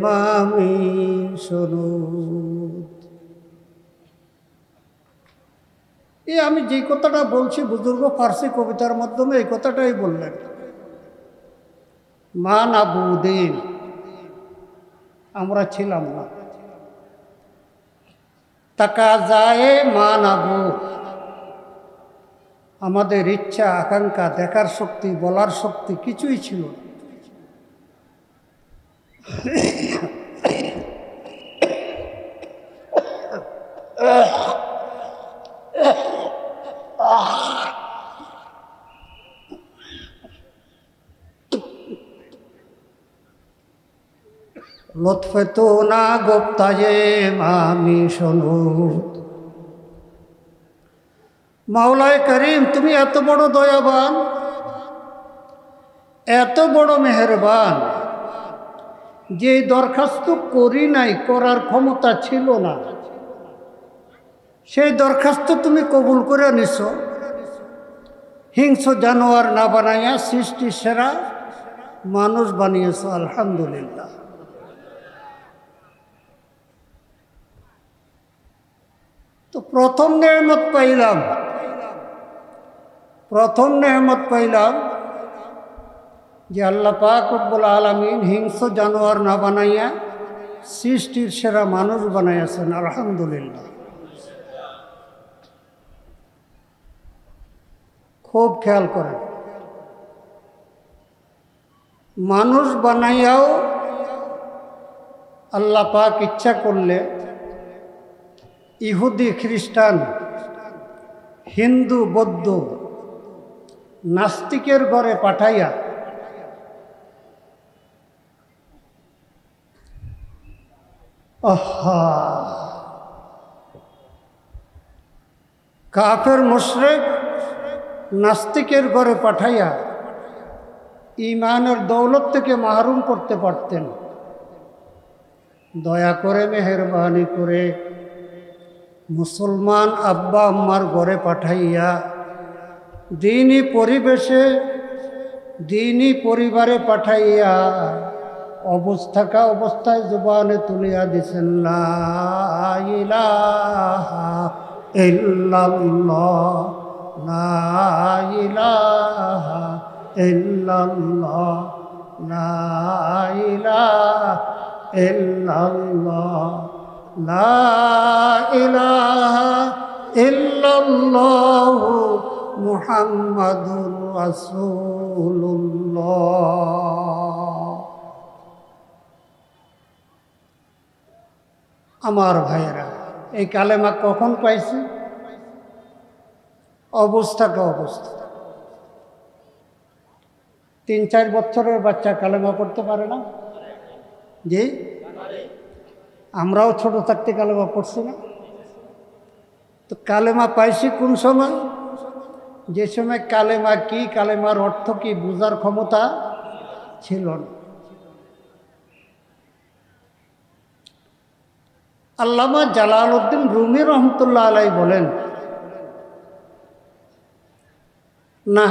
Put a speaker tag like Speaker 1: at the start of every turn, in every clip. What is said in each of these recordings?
Speaker 1: মামি সনদ। আমি যে কথাটা বলছি বুজুর্গ ফার্সি কবিতার মাধ্যমে এই কথাটাই বললেন, মা নাবুদিন আমরা ছিলাম না, তাকা যায় মা নাবু আমাদের ইচ্ছা আকাঙ্ক্ষা দেখার শক্তি বলার শক্তি কিছুই ছিল না। লطফে তো না গোপ্তাজে মামি সনদ। মাওলায় করিম তুমি এত বড় দয়াবান, এত বড় মেহেরবান, যে দরখাস্ত করি নাই, করার ক্ষমতা ছিল না, সেই দরখাস্ত তুমি কবুল করে নিছ। হিংস্র জানোয়ার না বানাইয়া সৃষ্টি সেরা মানুষ বানিয়েছ, আলহামদুলিল্লাহ। তো প্রথম নেয়ামত পাইলাম যে আল্লাহ পাক রব্বুল আলামিন হিংস্র জানোয়ার না বানাইয়া সৃষ্টির সেরা মানুষ বানাইয়াছেন, আলহামদুলিল্লাহ। খুব খেয়াল করেন, মানুষ বানাইয়াও আল্লাহ পাক ইচ্ছা করলে ইহুদি খ্রিস্টান হিন্দু বৌদ্ধ নাস্তিকের ঘরে পাঠাইয়া কাফের মুশরিক নাস্তিকের ঘরে পাঠাইয়া ঈমানের দৌলত থেকে মাহরুম করতে পারতেন। দয়া করে মেহেরবানি করে মুসলমান আব্বা আম্মার ঘরে পাঠাইয়া দ্বীনি পরিবেশে দ্বীনি পরিবারে পাঠাইয়া অবস্থায় জুবানে তুলিয়া দিছেন, লা ইলাহা ইল্লাল্লাহ, লা ইলাহা ইল্লাল্লাহ, লা ইলাহা ইল্লাল্লাহ, লা ইলাহা ইল্লাল্লাহ মুহাম্মাদুর রাসূলুল্লাহ। আমার ভাইয়েরা, এই কালেমা কখন পাইছি? অবস্থা 3-4 বছরের বাচ্চা কালেমা পড়তে পারে না? জি, আমরাও ছোট থাকতে কালেমা পড়ছি না? তো কালেমা পাইছি কোন সময়? যে সময় কালেমা কি, কালেমার অর্থ কি বুঝার ক্ষমতা ছিল না। আল্লামা জালালউদ্দিন রুমি রহমতুল্লাহ আলাই বলেন, না,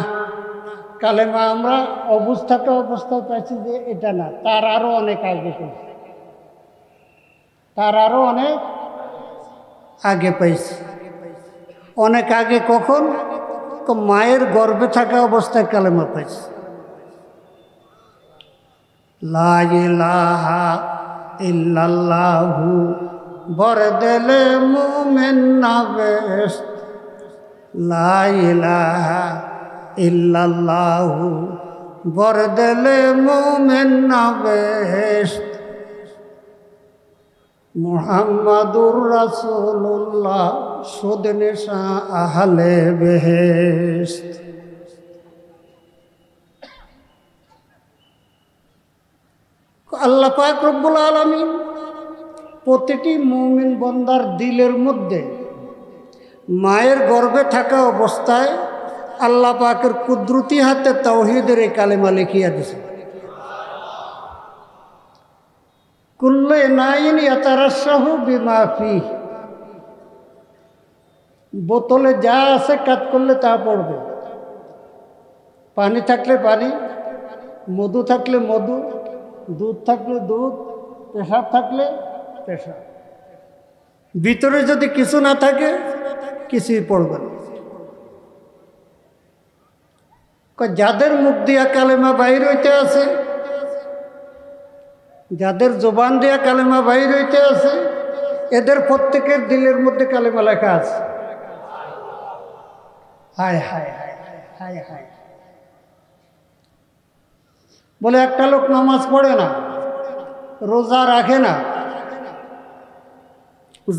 Speaker 1: কালেমা আমরা অবস্থায় পাইছি যে এটা না, তার আরো অনেক আগে পাইছি, অনেক আগে। কখন? মায়ের গর্ভে থাকা অবস্থায় কালেমা পাইছি। লা ইলাহা ইল্লাল্লাহু বরদেলে মুমিন না বেস্ত, লা ইলাহা ইল্লাল্লাহু বরদেলে মুমিন না বেস্ত, মুহাম্মাদুর রাসূলুল্লাহ সুদ নিশা আহলে বেহেশত। আল্লাহ পাক রব্বুল আলামিন প্রতিটি মুমিন বান্দার দিলের মধ্যে মায়ের গর্ভে থাকা অবস্থায় আল্লাহ পাকের কুদরতি হাতে তাওহীদের এই কালেমা লিখিয়া দিয়েছে। কুল্লু নাইন ইয়াতারাশাহু বিমা ফিহি, বোতলে যা আছে কাজ করলে তা পড়বে। পানি থাকলে পানি, মধু থাকলে মধু, দুধ থাকলে দুধ, পেশাব থাকলে পেশাব, ভিতরে যদি কিছু না থাকে কিছুই পড়বে না। যাদের মুখ দিয়া কালেমা বাহির হইতে আছে, যাদের জবান দিয়া কালেমা বাহির হইতে আছে, এদের প্রত্যেকের দিলের মধ্যে কালেমা লেখা আছে। হায় হায় হায় হায় হায়। বলে একটা লোক নামাজ পড়ে না, রোজা রাখে না,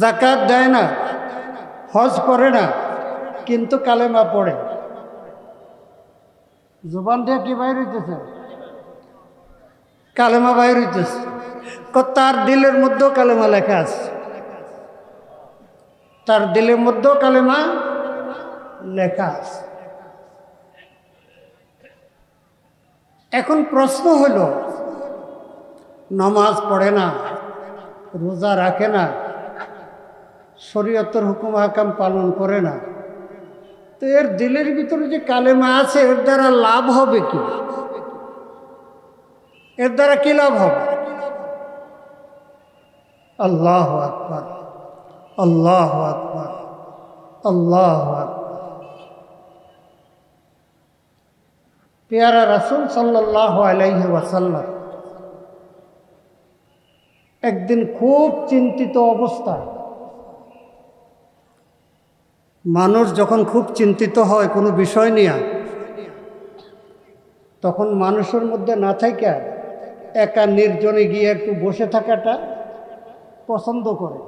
Speaker 1: যাকাত দেয় না, হজ করে না, কিন্তু কালেমা পড়ে। জবান দিয়ে কি বাইর হইতেছে? কালেমা বাইর হইতেছে। তার দিলের মধ্যেও কালেমা লেখা আছে, তার দিলের মধ্যেও কালেমা লেখা আছে। এখন প্রশ্ন হইল, নামাজ পড়ে না, রোজা রাখে না, শরীয়তের হুকুম হাকাম পালন করে না, তো এর দিলের ভিতরে যে কালেমা আছে এর দ্বারা লাভ হবে কি? এর দ্বারা কি লাভ হবে? আল্লাহু আকবার, আল্লাহু আকবার, আল্লাহু আকবার। পেয়ারা রাসূল সাল্লাল্লাহু আলাইহি ওয়াসাল্লাম একদিন খুব চিন্তিত অবস্থায়, মানুষ যখন খুব চিন্তিত হয় কোনো বিষয় নিয়ে, তখন মানুষের মধ্যে না থাইকা একা নির্জনে গিয়ে একটু বসে থাকাটা পছন্দ করে।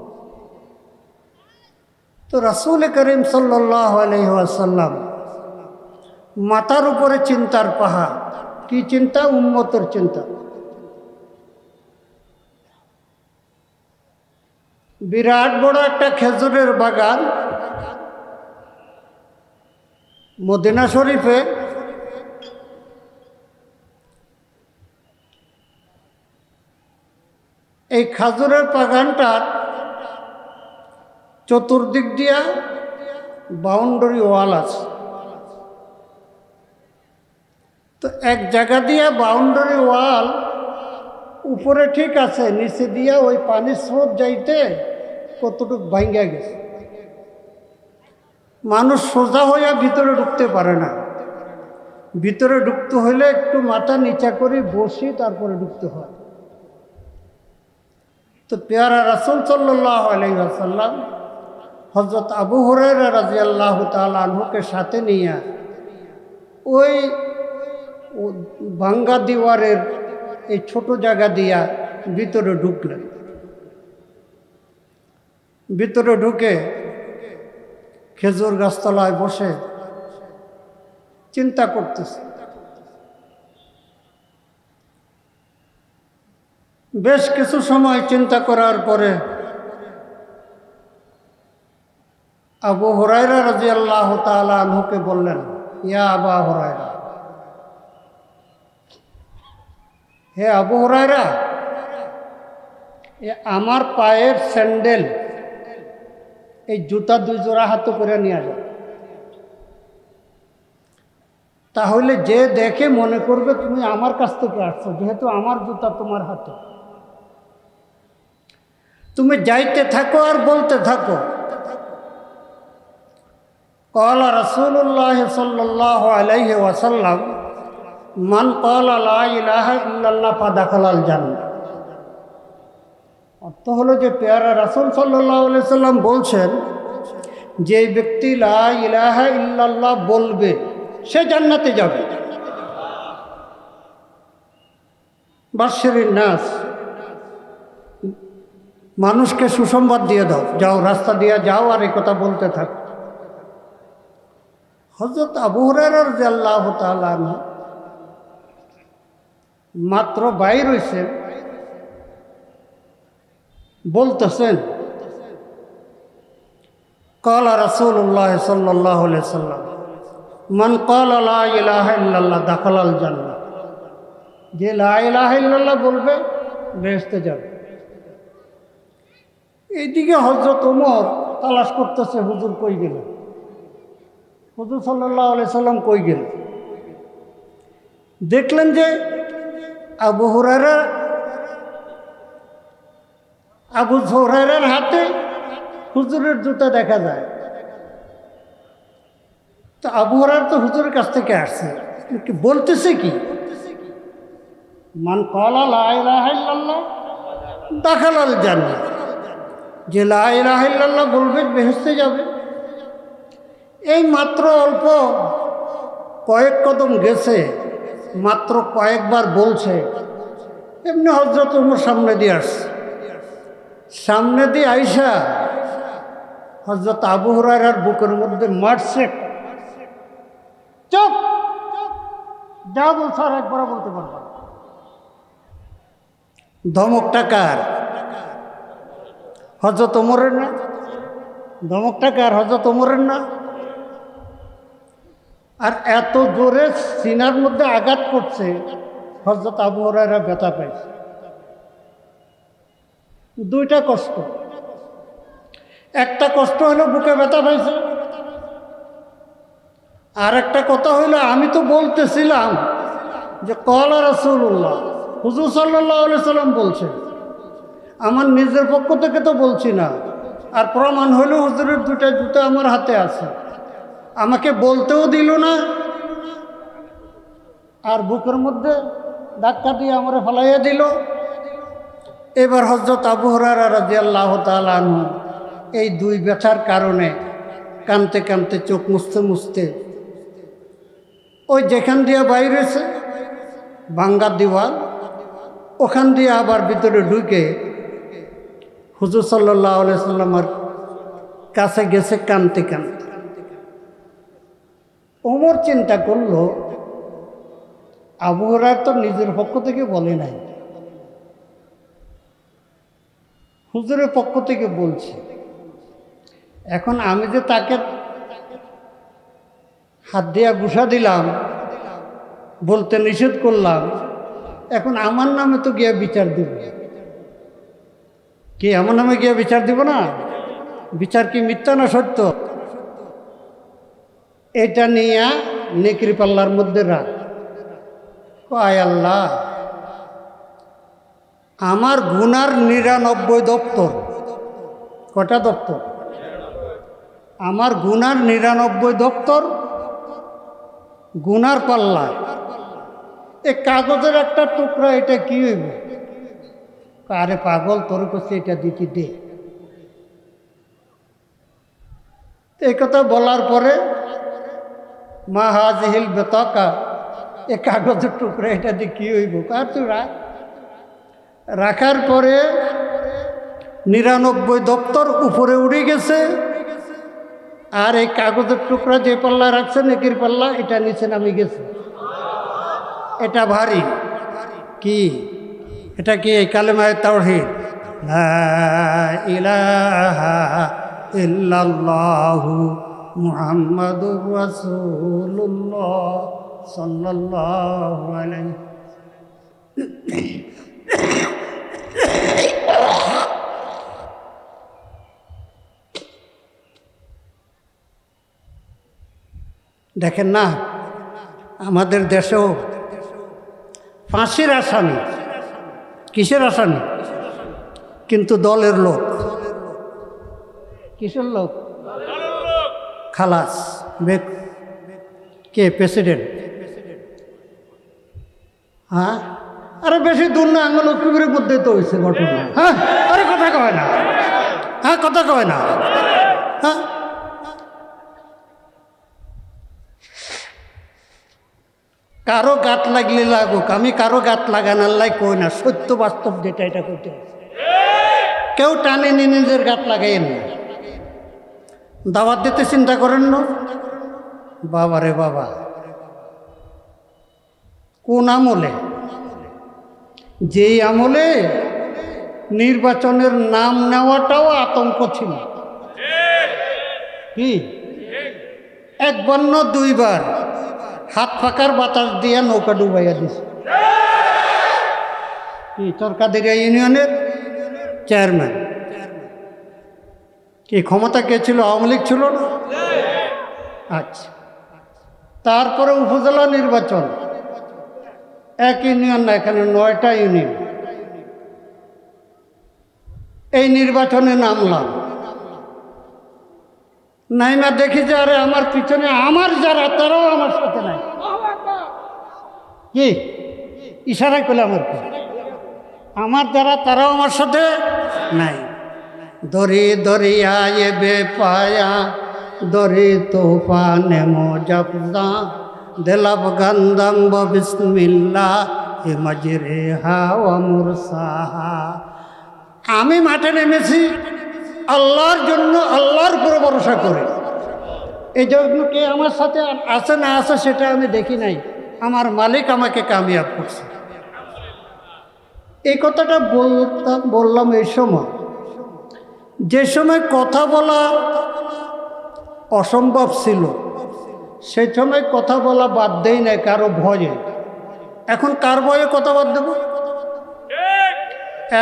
Speaker 1: তো রাসূল করিম সাল্লাল্লাহু আলাইহি ওয়াসাল্লাম মাথার উপরে চিন্তার পাহাড়। কি চিন্তা? উম্মতের চিন্তা। বিরাট বড় একটা খেজুরের বাগান মদিনা শরীফে। এই খেজুরের বাগানটার চতুর্দিক দিয়া বাউন্ডারি ওয়াল আছে। তো এক জায়গা দিয়া বাউন্ডারি ওয়াল উপরে ঠিক আছে, নিচে দিয়া ওই পানির স্রোত যাইতে কতটুক ভাঙ্গা গেছে, মানুষ সোজা হইয়া ভিতরে ঢুকতে পারে না। ভিতরে ঢুকতে হইলে একটু মাথা নিচা করে বসি তারপরে ঢুকতে হয়। তো পেয়ারা রাসূল সাল্লাল্লাহু আলাইহি ওয়াসাল্লাম হযরত আবু হুরায়রা রাদিয়াল্লাহু তাআলা আনহুকে সাথে নিয়ে ওই ভাঙ্গা দিওয়ারের এই ছোট জায়গা দিয়া ভিতরে ঢুকলেন। ভিতরে ঢুকে খেজুর গাছতলায় বসে চিন্তা করতেছে। বেশ কিছু সময় চিন্তা করার পরে আবু হুরায়রা রাদিয়াল্লাহু তাআলা আনহুকে বললেন, ইয়া আবা হুরায়রা, হে আবু হুরায়রা, আমার পায়ের স্যান্ডেল, এই জুতা 2 জোড়া হাতে করে নিয়ে যাও, তাহলে যে দেখে মনে করবে তুমি আমার কাছ থেকে আসছো, যেহেতু আমার জুতা তোমার হাতে। তুমি যাইতে থাকো আর বলতে থাকো, ক্বালা রাসূলুল্লাহ সাল্লাল্লাহু আলাইহি ওয়াসাল্লাম মান ক্বালা লা ইলাহা ইল্লাল্লাহ ফাদাখালাল জান্নাহ। অর্থ হলো যে পেয়ারা রাসূল সাল্লাল্লাহু আলাইহি সাল্লাম বলছেন, যে ব্যক্তি লা ইলাহা ইল্লাল্লাহ বলবে সে জান্নাতে যাবে। বাশশিরিন নাস, মানুষকে সুসংবাদ দিয়ে দাও, যাও রাস্তা দিয়ে যাও আর এই কথা বলতে থাক। হযরত আবু হুরায়রা রাদিয়াল্লাহু তাআলা আনহু মাত্র বাইর হইছেন, বলতেছেন, ক্বালা রাসূলুল্লাহ সাল্লাল্লাহু আলাইহি ওয়াসাল্লাম মান ক্বালা লা ইলাহা ইল্লাল্লাহ দাখালাল জান্নাহ। যে লা ইলাহা ইল্লাল্লাহ বলবে বেহেশতে যাবে। এইদিকে হযরত ওমর তালাশ করতেছে, হুজুর কই গেল, হুজুর সাল্লাল্লাহু আলাইহি সাল্লাম কই গেল। দেখলেন যে আবু হুরায়রা আবু হুরায়রার হাতে হুজুরের জুতা দেখা যায়। তো আবু হুরায়রা তো হুজুরের কাছ থেকে আসছে, বলতেছে কি, মান ক্বালা লা ইলাহা ইল্লাল্লাহ দাখালাল জান্নাহ, যে লা ইলাহা ইল্লাল্লাহ বলবে বেহেশতে যাবে। এই মাত্র অল্প কয়েক কদম গেছে, মাত্র কয়েকবার বলছে, এমনি হযরত ওমর সামনে দিয়ে আসছে। সামনে দিয়ে আইসা হযরত আবু হুরায়রার বুকের মধ্যে মারছে। চুপ, যা বলছো আর একবার বলতে পারবা। ধমকটা কার? হযরত ওমরের না? ধমকটা কার? হযরত ওমরের না? আর এত জোরে সিনার মধ্যে আঘাত করছে, হযরত আবু হুরায়রা ব্যথা পাইছে। দুইটা কষ্ট, একটা কষ্ট হলো বুকে ব্যথা পাইছে, আর একটা কথা হইলো আমি তো বলতেছিলাম যে ক্বালা রাসূলুল্লাহ, হুজুর সাল্লাল্লাহু আলাইহি সাল্লাম বলছেন, আমার নিজের পক্ষ থেকে তো বলছি না। আর প্রমাণ হইল হুজুরের দুটা জুতা আমার হাতে আছে, আমাকে বলতেও দিল না, আর বুকের মধ্যে ধাক্কা দিয়ে আমারে ফালাইয়া দিল। এবার হযরত আবু হুরায়রা রাদিয়াল্লাহু তাআলা আনহু এই দুই ব্যথার কারণে কাঁদতে কাঁদতে চোখ মুছতে মুছতে ওই যেখান দিয়ে বাইরেছে ভাঙ্গা দেওয়াল, ওখান দিয়ে আবার ভিতরে ঢুকে হুজুর সাল্লাল্লাহু আলাইহি সাল্লামের কাছে গেছে কাঁদতে কাঁদতে। ওমর চিন্তা করলো আবু হুরায়রা তো নিজের পক্ষ থেকে বলে নাই, হুজুরের পক্ষ থেকে বলছে। এখন আমি যে তাকে হাত দিয়া ঘুষা দিলাম, বলতে নিষেধ করলাম, এখন আমার নামে তো গিয়ে বিচার দিব। কি আমার নামে গিয়ে বিচার দিব না? বিচার কি মিথ্যা না সত্য? এটা নিয়ে নেকির পাল্লার মধ্যে রাখ। আয় আল্লাহ, আমার গুনার 99 দপ্তর। কটা দপ্তর? আমার গুনার 99 দপ্তর, গুনার পাল্লা। এ কাগজের একটা টুকরা, এটা কি হইব? আরে পাগল, তোর কাছে এটা দিতে দে। এই কথা বলার পরে মা হাজিহিল বেতাকা, এ কাগজের টুকরা, এটা দিয়ে কি হইব? আর তুই রাখ। রাখার পরে 99 দপ্তর উপরে উড়ে গেছে, আর এই কাগজের টুকরা যে পাল্লা রাখছে নেকির পাল্লা, এটা নিচে নামে গেছে। এটা ভারী। কি এটা? কি এই কালেমায়ে তাওহীদ, লা ইলাহা ইল্লাল্লাহু মুহাম্মাদুর রাসূলুল্লাহ সাল্লাল্লাহু আলাইহি। দেখেন না, আমাদের দেশেও ফাঁসির আসামি। কিসের আসামি? কিন্তু দলের লোক। কিসের লোক? খালাস। কে? প্রেসিডেন্ট। হ্যাঁ, আরে বেশি দূর না, আঙুল লক্ষ্মীপুরের মধ্যে তো হয়েছে ঘটনা। হ্যাঁ, আরে কথা কয় না। হ্যাঁ, কথা কয় না। হ্যাঁ, কারো গাত লাগলে লাগুক, আমি কারো গাত লাগানোর লাই কই না, সত্য বাস্তব যেটা এটা কইতে। কেউ টানে নিয়ে নিজের গাত লাগাইয়েন না। দাওয়াত দিতে চিন্তা করেন না। বাবা রে বাবা, কোন আমলে? যেই আমলে নির্বাচনের নাম নেওয়াটাও আতঙ্ক ছিল। কি? একবার না দুইবার হাত ফাঁকার বাতাস দিয়া নৌকা ডুবাইয়া দিছে। কি? চরকাদিয়া ইউনিয়নের চেয়ারম্যান। কি ক্ষমতা কে ছিল? আওয়ামী লীগ ছিল না? আচ্ছা, তারপরে উপজেলা নির্বাচন, এক ইউনিয়ন না, এখানে 9টা ইউনিয়ন। এই নির্বাচনে নামলাম, নাইমা দেখি যে আরে আমার পিছনে আমার যারা তারাও আমার সাথে নাই। কি ইশারা করলে আমার যারা তারাও আমার সাথে নাই। দরি দরিয়ায় বেপায়া দরি তোফানে মোজাফদা দিলাব গন্ধম বিসমিল্লাহ এ মজরে হাওয়া মুরসাহা। আমি মাঠে নেমেছি আল্লাহর জন্য, আল্লাহর উপর ভরসা করে। এই জন্য কে আমার সাথে আছে না আছে সেটা আমি দেখি নাই, আমার মালিক আমাকে কামিয়াব করছে। এই কথাটা বললাম এই সময়, যে সময় কথা বলা অসম্ভব ছিল সেই সময় কথা বলা বাদ দেই নাই কারো ভয়ে। এখন কার ভয়ে কথা বাদ দেব?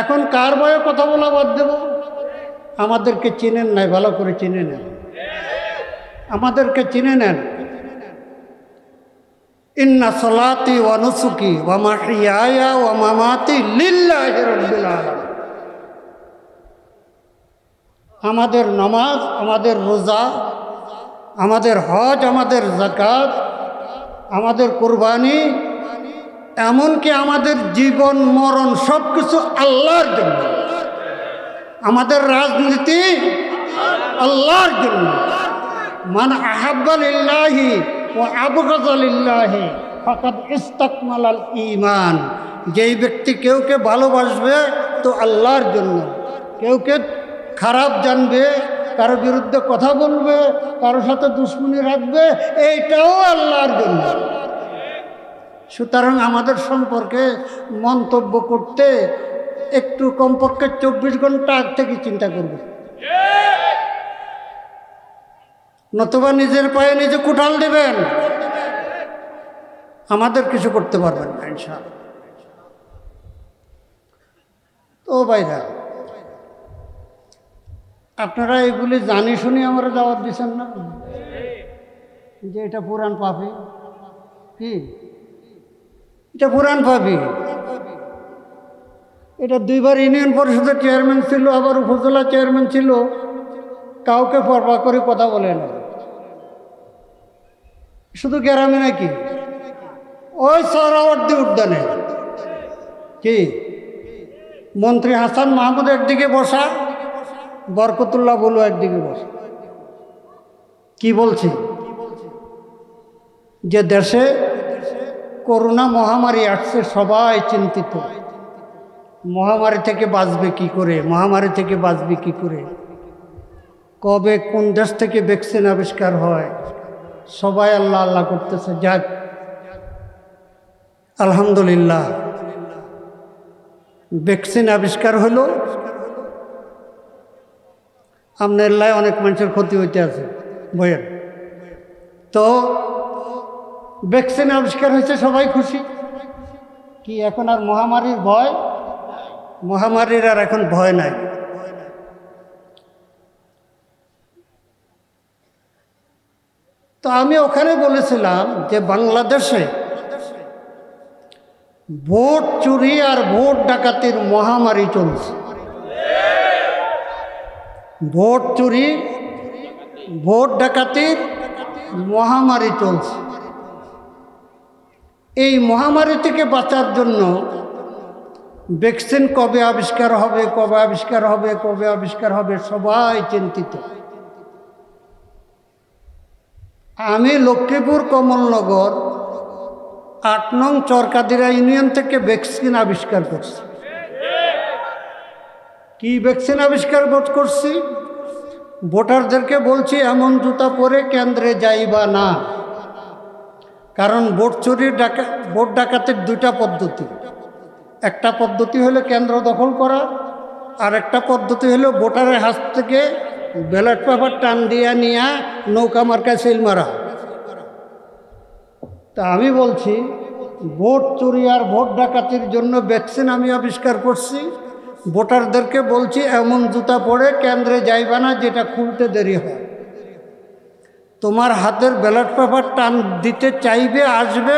Speaker 1: এখন কার ভয়ে কথা বলা বাদ দেব? আমাদেরকে চিনেন নাই, ভালো করে চিনে নেন, আমাদেরকে চিনে নেন। ইন্না সলাতি ওয়া নুসুকি ওয়া মাহইয়ায়া ওয়া মামাতি লিল্লাহি রাব্বিল আলামিন। আমাদের নামাজ, আমাদের রোজা, আমাদের হজ, আমাদের যাকাত, আমাদের কুরবানি, এমনকি আমাদের জীবন মরণ সব কিছু আল্লাহর জন্য। আমাদের রাজনীতি আল্লাহর জন্য। মান আহাব্বা লিল্লাহি ওয়া আবগাযা লিল্লাহি ফাকাদ ইসতাকমালাল ঈমান। যেই ব্যক্তি কেউকে ভালোবাসবে তো আল্লাহর জন্য, কেউকে খারাপ জানবে, কারো বিরুদ্ধে কথা বলবে, কারো সাথে দুশ্মনী রাখবে, এইটাও আল্লাহর জন্য। সুতরাং আমাদের সম্পর্কে মন্তব্য করতে একটু কমপক্ষে 24 ঘন্টা আগ থেকে চিন্তা করবে, নতুবা নিজের পায়ে নিজে কুঠাল দেবেন, আমাদের কিছু করতে পারবেন না ইনশাআল্লাহ। তো ভাইরা, আপনারা এগুলি জানি শুনি আমরা দাওয়াত দিচ্ছেন না যে এটা পুরান পাপী। কি এটা পুরান পাপী? এটা 2 বার ইউনিয়ন পরিষদের চেয়ারম্যান ছিল, আবার উপজেলা চেয়ারম্যান ছিল, কাউকে পরবা করে কথা বলে না। শুধু গ্রামে নাকি, ওই সোহরাওয়ার্দী উদ্যানে কি মন্ত্রী হাসান মাহমুদ একদিকে বসা, বরকতুল্লাহ বলু একদিকে বসা। কি বলছি? যে দেশে করোনা মহামারী আসছে, সবাই চিন্তিত, মহামারী থেকে বাঁচবে কি করে, মহামারী থেকে বাঁচবে কি করে, কবে কোন দেশ থেকে ভ্যাকসিন আবিষ্কার হয়, সবাই আল্লাহ আল্লাহ করতেছে। যাক, আলহামদুলিল্লাহ ভ্যাকসিন আবিষ্কার হলো, আপনার লাই অনেক মানুষের ক্ষতি হইতে আছে বইয়ের। তো ভ্যাকসিন আবিষ্কার হয়েছে, সবাই খুশি। কি এখন আর মহামারীর ভয়? মহামারীর আর এখন ভয় নাই। তো আমি ওখানে বলেছিলাম যে বাংলাদেশে ভোট চুরি আর ভোট ডাকাতির মহামারী চলছে। ভোট চুরি, ভোট ডাকাতির মহামারী চলছে। এই মহামারী থেকে বাঁচার জন্য ভ্যাকসিন কবে আবিষ্কার হবে, কবে আবিষ্কার হবে, কবে আবিষ্কার হবে, সবাই চিন্তিত। আমি লক্ষ্মীপুর কমলনগর 8 নং চরকাদিরা ইউনিয়ন থেকে ভ্যাকসিন আবিষ্কার করছি। কি ভ্যাকসিন আবিষ্কার করছি? ভোটারদেরকে বলছি এমন জুতা পরে কেন্দ্রে যাইবা না, কারণ ভোট চুরির ভোট ডাকাতের 2টা পদ্ধতি। একটা পদ্ধতি হলো কেন্দ্র দখল করা, আর একটা পদ্ধতি হলো ভোটারের হাত থেকে ব্যালট পেপার টান দিয়া নিয়ে নৌকা মার্কায় সিল মারা। তা আমি বলছি ভোট চুরি আর ভোট ডাকাতির জন্য ভ্যাকসিন আমি আবিষ্কার করছি। ভোটারদেরকে বলছি এমন জুতা পরে কেন্দ্রে যাইবা না যেটা খুলতে দেরি হয়। তোমার হাতের ব্যালট পেপার টান দিতে চাইবে, আসবে,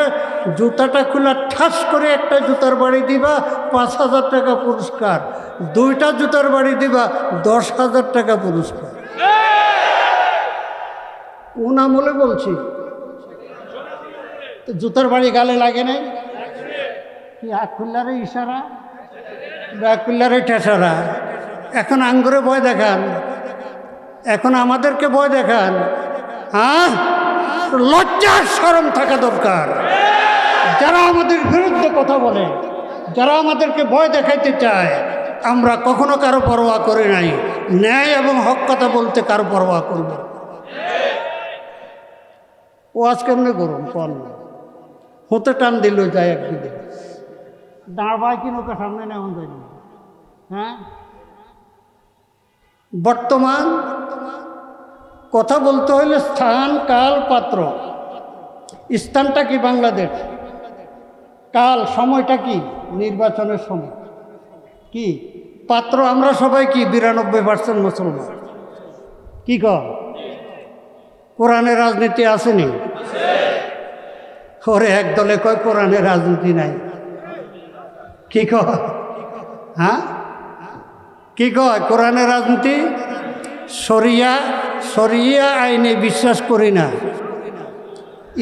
Speaker 1: জুতাটা খুলে ঠাস করে একটা জুতার বাড়ি দিবা 5,000 টাকা পুরস্কার, 2টা জুতার বাড়ি দিবা 10,000 টাকা পুরস্কার। কোন আমলে বলছি? তো জুতার বাড়ি গালে লাগে নাই? কি আকুল্লারে ইশারা, আকুল্লারে ঠেসারা? এখন আঙ্গুরে ভয় দেখান, এখন আমাদেরকে ভয় দেখান। হ্যাঁ, লজ্জার শরম থাকা দরকার। যারা আমাদের বিরুদ্ধে কথা বলে, যারা আমাদেরকে ভয় দেখাইতে চায়, আমরা কখনো কারো পরোয়া করি নাই। ন্যায় এবং হক কথা বলতে কারো পরোয়া করব। ও আজ কেমনে গরম কন হতে টান দিল যায় একদিকে দাঁড়ায় কি নৌকা সামনে নেমন যায়নি। হ্যাঁ, বর্তমান কথা বলতে হইলে স্থান, কাল, পাত্র। স্থানটা কি? বাংলাদেশ। কাল, সময়টা কি? নির্বাচনের সময়। কি পাত্র? আমরা সবাই কি 92% মুসলমান। কি কর? কোরআনের রাজনীতি আসেনি? ওরে এক দলে কয় কোরআনের রাজনীতি নাই। কি কয়? হ্যাঁ, কি কয়? কোরআনের রাজনীতি। শরিয়া আইনে বিশ্বাস করি না।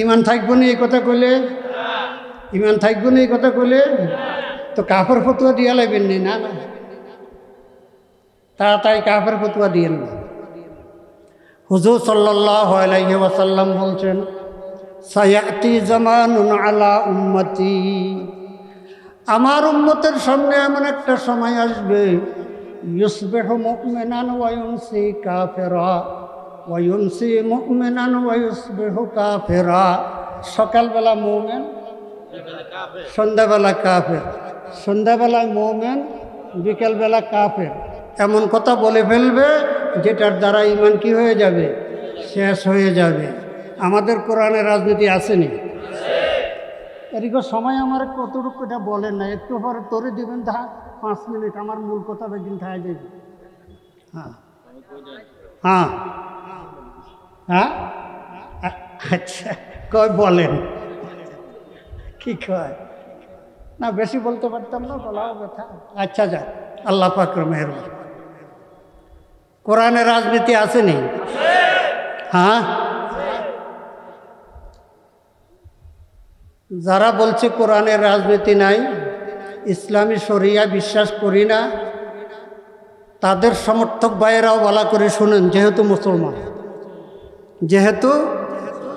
Speaker 1: ইমান থাকবো না এই কথা কইলে? ইমান থাকবো না এই কথা কইলে তো কাফের ফতুয়া দিয়া লাগবেন না। না, তাড়াতাড়ি কাফের ফতুয়া দিয়েন না। হুজুর সাল্লাল্লাহু আলাইহি ওয়াসাল্লাম বলছেন, সায়াতি জামানুন আলা উম্মতি, আমার উম্মতের সামনে এমন একটা সময় আসবে, ইউসবিহু মুমিনান ওয়া ইউমসি কাফিরা ওয়া ইউমসি মুমিনান ওয়া ইউসবিহু কাফিরা। সকালবেলা মুমিন, সন্ধ্যাবেলা কাফের, সন্ধ্যাবেলায় মুমিন, বিকেলবেলা কাফের। এমন কথা বলে ফেলবে যেটার দ্বারা ইমান কি হয়ে যাবে? শেষ হয়ে যাবে। আমাদের কোরআনের রাজনীতি আসেনি? এদিকে সময় আমার কতটুকু এটা বলেন না, একটু পরে তোরে দিবেন 5 মিনিট, আমার মূল কথা বেদিন খাই দেবে। হ্যাঁ হ্যাঁ হ্যাঁ, আচ্ছা কয় বলেন। কি কয়? না বেশি বলতে পারতাম না, বলাও ব্যথা। আচ্ছা যাক, আল্লাহ পাকের মেহেরবানি। কোরআনের রাজনীতি আসেনি? হ্যাঁ, যারা বলছে কোরআনের রাজনীতি নাই, ইসলামী শরিয়া বিশ্বাস করি না, তাদের সমর্থক ভাইয়েরাও বলা করে শুনেন, যেহেতু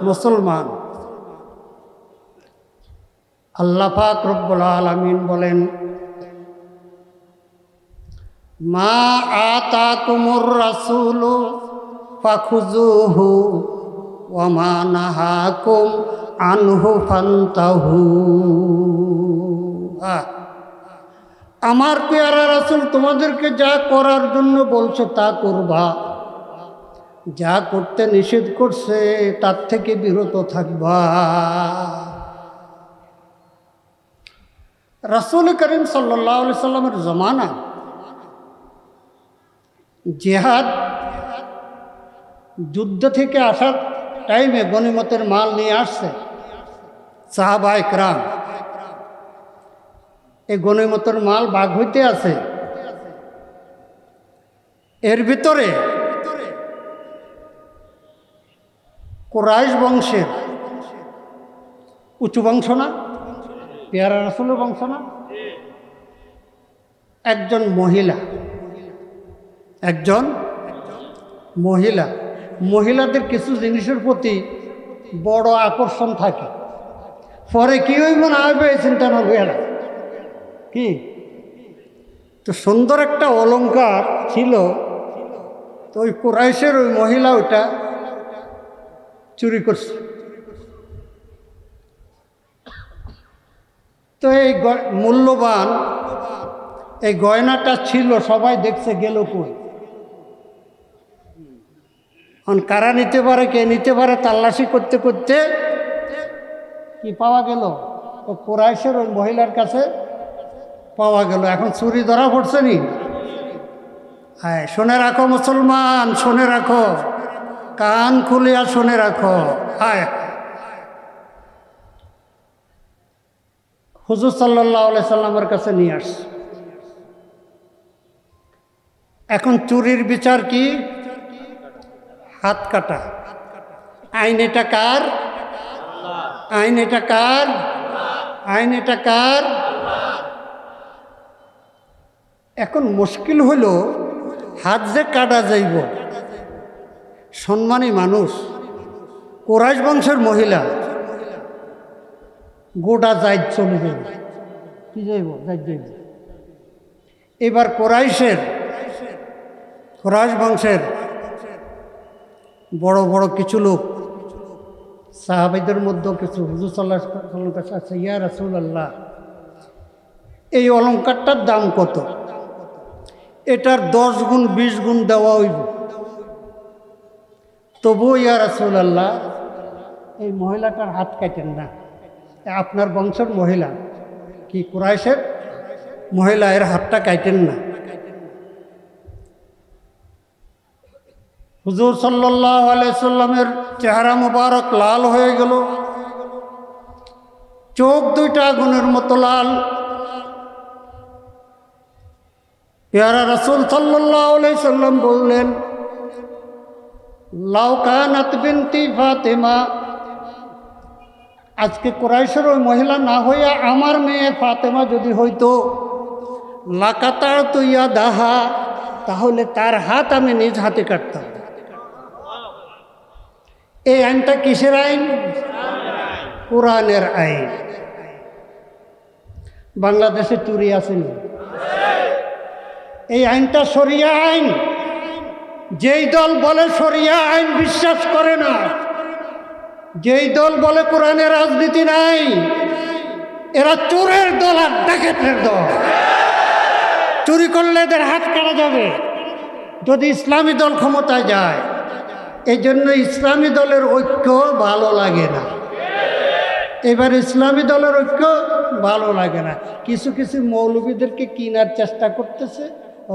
Speaker 1: মুসলমান। আল্লাহ পাক রব্বুল আলামিন বলেন, মা আতাকুমুর রাসূলু ফাখুযুহু ওয়া মা নাহাকুম আনহু ফান্তাহু। আমার পেয়ারা রাসূল তোমাদেরকে যা করার জন্য বলছে তা করবা, যা করতে নিষেধ করছে তার থেকে বিরত থাকবা। রাসূল করিম সাল্লাল্লাহু আলাইহি সাল্লামের জমানা জিহাদ যুদ্ধ থেকে আসার টাইমে গনিমতের মাল নিয়ে আসছে সাহাবায়ে কেরাম। এই গনিমতের মাল ভাগ হইতে আছে, এর ভিতরে কুরাইশ বংশের উঁচু বংশ না, পেয়ারা রাসূলের বংশ না, একজন মহিলা, মহিলাদের কিছু জিনিসের প্রতি বড় আকর্ষণ থাকে। পরে কি হইব না হইবে চিন্তা না হইয়া কি, তো সুন্দর একটা অলংকার ছিল, তো ওই কুরাইশের ওই মহিলা ওটা চুরি করছে। তো এই মূল্যবান এই গয়নাটা ছিল, সবাই দেখছে, গেল কই? কারা নিতে পারে, কে নিতে পারে, তাল্লাশি করতে করতে কি পাওয়া গেল? ও কুরাইশের ওই মহিলার কাছে পাওয়া গেল। এখন চুরি ধরা পড়ছে নি? হ্যাঁ, শুনে রাখো মুসলমান, শুনে রাখো, কান খুলিয়া শুনে রাখো। হ্যাঁ, হুজুর সাল্লাল্লাহু আলাইহি সাল্লামের কাছে নিয়ে আসছে। এখন চুরির বিচার কি? হাত কাটা। আইন এটা কার? আইন এটা কার? আইন এটা কার? এখন মুশকিল হলো হাত যে কাটা যাইব, সম্মানী মানুষ, কুরাইশ বংশের মহিলা, গোটা জায়দ চলে যাইব। কি যাইব? জায়দ যাইব। এবার কুরাইশ বংশের বড় বড় কিছু লোক, সাহাবাইদের মধ্যে কিছু, হুজুর সাল্লাল্লাহু আলাইহি ওয়াসাল্লামের কাছে আছে, ইয়া রাসূলুল্লাহ, এই অলংকারটার দাম কত? এটার 10 গুণ 20 গুণ দেওয়া হইব। তবু ইয়া রাসূলুল্লাহ, এই মহিলাটার হাত কাটেন না, আপনার বংশের মহিলা, কি কুরাইশের মহিলা, এর হাতটা কাটেন না। হুজুর সাল্লাল্লাহু আলাইহি সাল্লামের চেহারা মুবারক লাল হয়ে গেল, চোখ দুইটা আগুনের মতো লাল। পেয়ারা রাসূল সাল্লাল্লাহু আলাইহি সাল্লাম বললেন, লাউ কানাত বিনতি ফাতেমা, আজকে কুরাইশের ওই মহিলা না হইয়া আমার মেয়ে ফাতেমা যদি হইতো, লাকাতারতু ইয়াদাহা, তাহলে তার হাত আমি নিজ হাতে কাটতাম। এই আইনটা কিসের আইন? কোরআনের আইন। বাংলাদেশে চুরি আসেনি, এই আইনটা শরিয়া আইন। যেই দল বলে শরিয়া আইন বিশ্বাস করে না, যেই দল বলে কোরআনে রাজনীতি নাই, এরা চোরের দল আর ডাকাতের দল। চুরি করলে এদের হাত কাটা যাবে যদি ইসলামী দল ক্ষমতায় যায়। এই জন্য ইসলামী দলের ঐক্য ভালো লাগে না। এবার ইসলামী দলের ঐক্য ভালো লাগে না। কিছু কিছু মৌলবীদেরকে কেনার চেষ্টা করতেছে,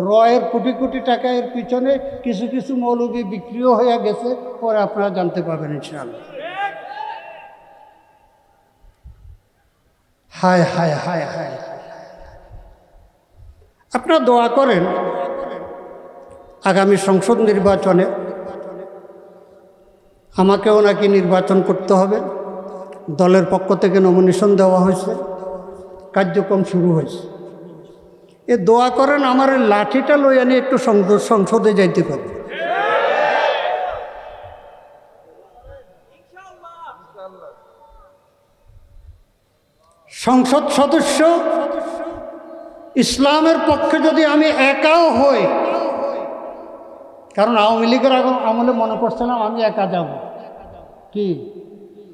Speaker 1: রয়ের কোটি কোটি টাকা এর পিছনে। কিছু কিছু মৌলবী বিক্রিও হয়ে গেছে, পরে আপনারা জানতে পাবেন ইনশাআল্লাহ। হায় হায় হায় হায়, আপনারা দোয়া করেন আগামী সংসদ নির্বাচনে আমাকেও নাকি নির্বাচন করতে হবে। দলের পক্ষ থেকে নমিনেশন দেওয়া হয়েছে, কার্যক্রম শুরু হয়েছে। এ দোয়া করেন আমার লাঠিটা লইয়া নিয়ে একটু সংসদে যাইতে পারে। সংসদ সদস্য ইসলামের পক্ষে যদি আমি একাও হই, কারণ আওয়ামী লীগের আমলে মনে করছিলাম আমি একা যাব, কি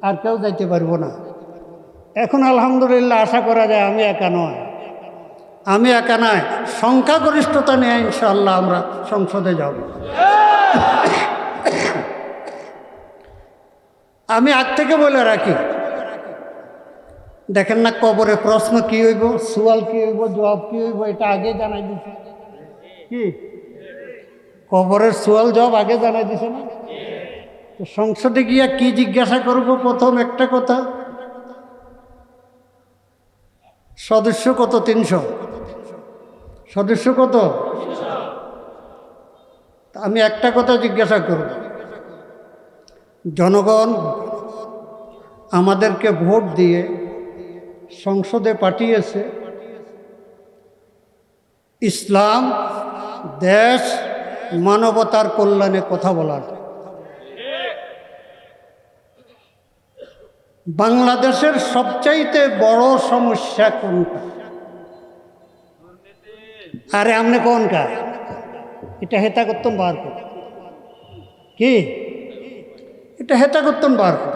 Speaker 1: আর কেউ যাইতে পারবো না। এখন আলহামদুলিল্লাহ আশা করা যায় আমি একা নয়, আমি একা নয়, সংখ্যাগরিষ্ঠতা নিয়ে ইনশাআল্লাহ আমরা সংসদে যাব। আমি আগ থেকে বলে রাখি, দেখেন না কবরে প্রশ্ন কি হইব, সুয়াল কি হইব, জবাব কি হইব, এটা আগে জানাই দিছে। কি কবরের সুয়াল জবাব আগে জানাই দিছে না? তো সংসদে গিয়া কি জিজ্ঞাসা করব? প্রথম একটা কথা, সদস্য কত? 300 সদস্য কত? আমি একটা কথা জিজ্ঞাসা করব, জনগণ আমাদেরকে ভোট দিয়ে সংসদে পাঠিয়েছে ইসলাম, দেশ, মানবতার কল্যাণে কথা বলার। বাংলাদেশের সবচাইতে বড় সমস্যা কোনটা? আরে আমনে কোনটা? এটা হেতা করতাম বার কর, কি এটা হেতা করতাম বার কর।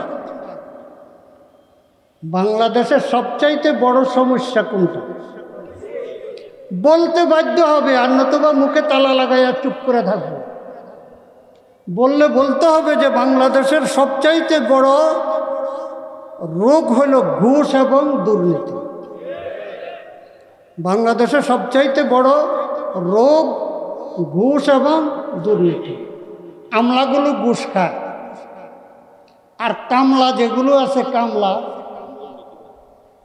Speaker 1: বাংলাদেশের সবচাইতে বড় সমস্যা কোনটা বলতে বাধ্য হবে, আর নতুবা মুখে তালা লাগাইয়া চুপ করে থাকবো। বলতে হবে যে বাংলাদেশের সবচাইতে বড় রোগ হলো ঘুষ এবং দুর্নীতি। বাংলাদেশের সবচাইতে বড় রোগ ঘুষ এবং দুর্নীতি। আমলাগুলো ঘুষ খায়, আর কামলা যেগুলো আছে কামলা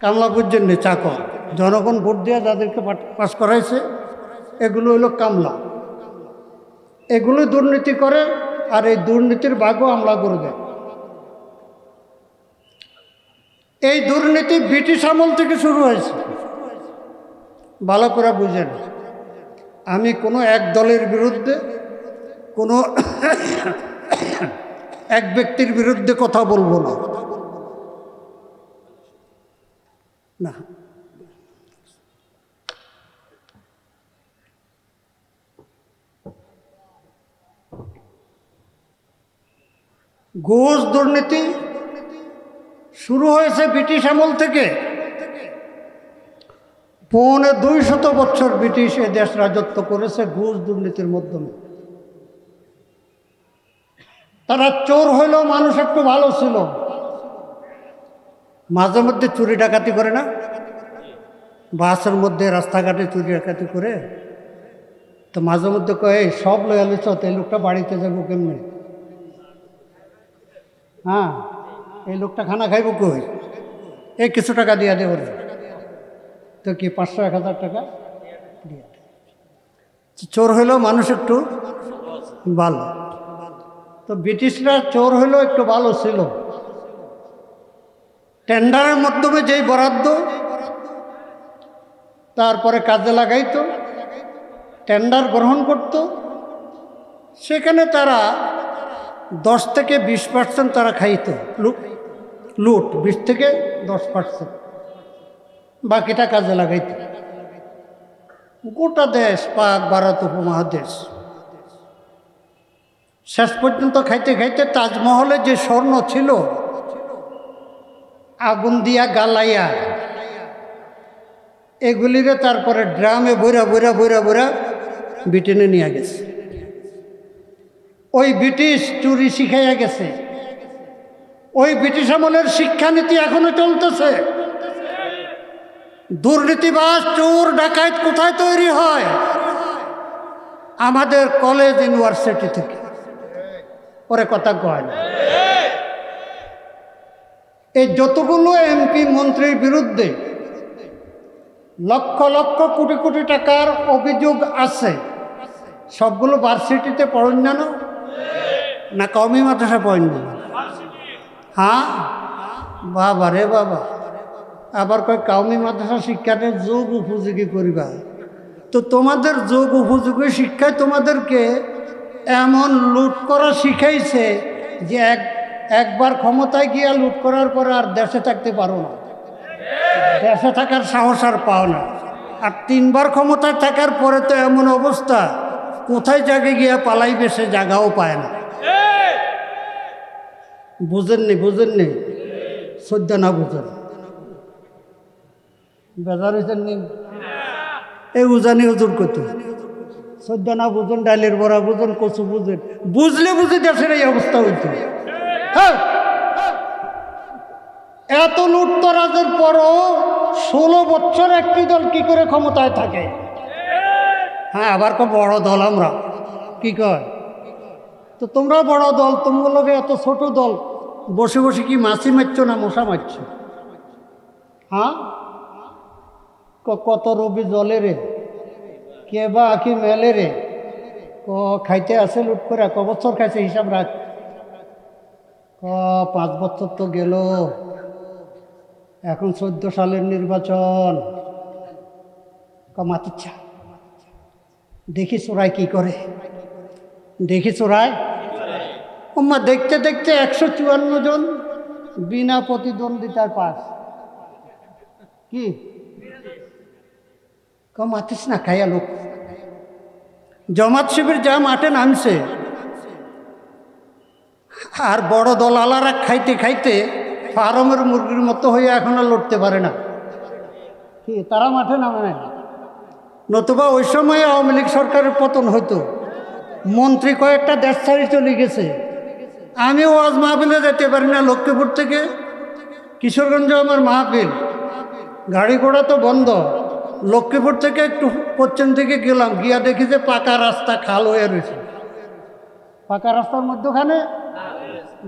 Speaker 1: কামলা বুঝছেন চাকর, জনগণ ভোট দিয়ে যাদেরকে পাস করাইছে এগুলো হলো কামলা। এগুলো দুর্নীতি করে, আর এই দুর্নীতির ভাগও আমলা করে দেয়। এই দুর্নীতি ব্রিটিশ আমল থেকে শুরু হয়েছে, ভালো করে বুঝেন। আমি কোনো এক দলের বিরুদ্ধে, কোনো এক ব্যক্তির বিরুদ্ধে কথা বলবো না। না, ঘুষ দুর্নীতি শুরু হয়েছে ব্রিটিশ আমল থেকে। 250 বছর ব্রিটিশ এ দেশ রাজত্ব করেছে ঘুষ দুর্নীতির মাধ্যমে। তারা চোর হইলেও মানুষ একটু ভালো ছিল। মাঝে মধ্যে চুরি ডাকাতি করে না, বাসের মধ্যে রাস্তাঘাটে চুরি ডাকাতি করে, তো মাঝে মধ্যে কয়ে সব লয়ালিস এই লোকটা বাড়িতে যাবো কেমনি, হ্যাঁ এই লোকটা খানা খাইব কই, এই কিছু টাকা দিয়া দেব, তো কি 500-1000 টাকা দিয়া। চোর হইলেও মানুষ একটু ভালো। তো ব্রিটিশরা চোর হইলেও একটু ভালো ছিল। টেন্ডারের মাধ্যমে যেই বরাদ্দ তারপরে কাজে লাগাইতো, টেন্ডার গ্রহণ করত, সেখানে তারা 10 থেকে 20% তারা খাইত লুট, 20 থেকে 10%, বাকিটা কাজে লাগাইত। গোটা দেশ, পাক ভারত উপমহাদেশ, শেষ পর্যন্ত খাইতে খাইতে তাজমহলে যে স্বর্ণ ছিল আগুন দিয়া গালাইয়া এগুলিরে তারপরে ড্রামে বইরা বইরা বইরা বইরা ব্রিটেনে নিয়ে গেছে। ওই ব্রিটিশ চুরি শিখাইয়া গেছে। ওই ব্রিটিশ আমলের শিক্ষানীতি এখনো চলতেছে। দুর্নীতিবাজ চোর ডাকাত কোথায় তৈরি হয়? আমাদের কলেজ ইউনিভার্সিটি থেকে। পরে কথা কয় না। এই যতগুলো এমপি মন্ত্রীর বিরুদ্ধে লক্ষ লক্ষ কোটি কোটি টাকার অভিযোগ আছে, সবগুলো ভার্সিটিতে পড়েন না, না কওমি মাদ্রাসা পড়েন না? হ্যাঁ বাবা রে বাবা, আবার কয় কওমি মাদ্রাসা শিক্ষাটা যোগ উপযোগী করিবা। তো তোমাদের যোগ উপযোগী শিক্ষায় তোমাদেরকে এমন লুট করা শিখাইছে যে একবার ক্ষমতায় গিয়া লুট করার পরে আর দেশে থাকতে পারো না, দেশে থাকার সাহস আর পাও না। আর 3বার ক্ষমতায় থাকার পরে তো এমন অবস্থা, কোথায় জায়গায় গিয়া পালাইবে সে জায়গাও পায় না। বুঝেননি? বুঝেননি? সদ্য না বুঝেন, বেজার হয়েছেন নি? এই উজানি হুজুর কত সদ্য না বুঝেন, ডাইলের বড়া বুঝেন, কচু বুঝেন, বুঝলে বুঝে দেশের এই অবস্থা হইতো। হ্যাঁ, এত লুটতরাজের পরও 16 বছর একটি দল কি করে ক্ষমতায় থাকে? হ্যাঁ, আবার বড় দল আমরা, কি কয়? তো তোমরা বড় দল, তোমাগুলোকে এত ছোট দল, বসে বসে কি মাছি মারছ না মশা মারছ? হ্যাঁ, কত রবি জলে রে, কে বা আঁকি মেলে রে, খাইতে আছে লুট করে, ক বছর খাইছে হিসাব রাখ। 5 বছর তো গেল, এখন 14 সালের নির্বাচন। মাতিচ্ছা দেখি চোরাই কি করে, দেখি চোরাই। ওমা দেখতে দেখতে 154 জন বিনা প্রতিদ্বন্দ্বিতার পাস। কি মাতিস না, খাইয়া লোক। জামাত শিবির যা মাঠে নামছে, আর বড় দলালারা খাইতে খাইতে ফার্মের মুরগির মতো হয়ে এখনো লড়তে পারে না। কি তারা মাঠে নামে না? নতুবা ওই সময়ে আওয়ামী লীগ সরকারের পতন হতো, মন্ত্রী কয়েকটা দেশ ছাড়ি চলে গেছে। আমি ওয়াজ মাহফিলে যেতে পারি না, লক্ষ্মীপুর থেকে কিশোরগঞ্জ আমার মাহফিল, গাড়ি ঘোড়া তো বন্ধ। লক্ষ্মীপুর থেকে একটু পশ্চিম থেকে গেলাম, গিয়া দেখি যে পাকা রাস্তা, খাল হয়ে রয়েছে। পাকা রাস্তার মধ্যখানে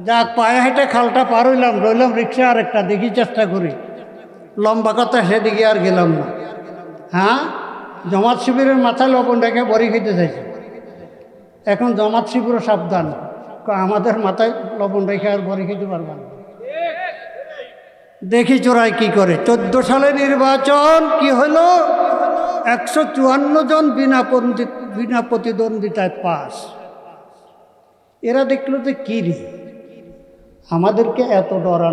Speaker 1: যাক পায়ে হেঁটে খালটা পার হইলাম, রইলাম রিক্সা আর একটা, দেখি চেষ্টা করি লম্বা কথা সেদিকে আর গেলাম না। হ্যাঁ, জমাত শিবিরের মাথায় লবণ রেখে বড়ি খেতে চাইছে। এখন জমাত শিবিরও সাবধান, আমাদের মাথায় লবণ রেখে আর বড়ি খেতে পারবে না। দেখি চোরাই কি করে। 14 সালে নির্বাচন কি হলো, 154 জন বিনা প্রতিদ্বন্দ্বিতায় পাস। এরা দেখলো যে কি রে, আমাদেরকে এত ডরা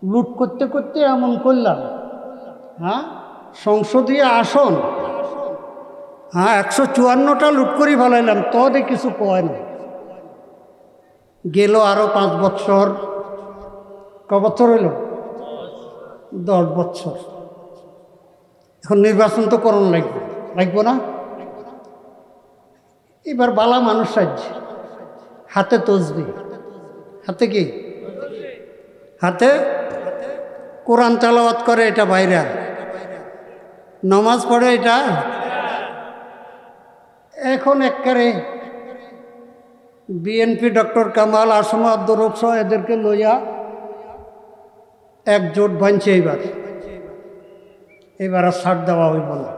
Speaker 1: লুট করতে করতে এমন করলাম। হ্যাঁ, সংসদীয় আসন 154টা লুট করে ফেলাইলাম, তবে কিছু কয় না। গেল আরো 5 বছর। ক বছর হইল? 10 বছর। এখন নির্বাচন তো করণ লাগবো না? এবার বালা মানুষ সাজছে, হাতে তসবি, হাতে কি, হাতে কোরআন তেলাওয়াত করে, এটা ভাইরাল। নামাজ পড়ে, এটা। এখন একবারে বিএনপি ডক্টর কামাল, আসমা আব্দুর রব এদেরকে লইয়া একজোট বানছে। এবার আর ছাড় দেওয়া হইব না।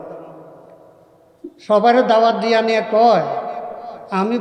Speaker 1: সবারও দাওয়াত দিয়া নিয়ে কয়, আমি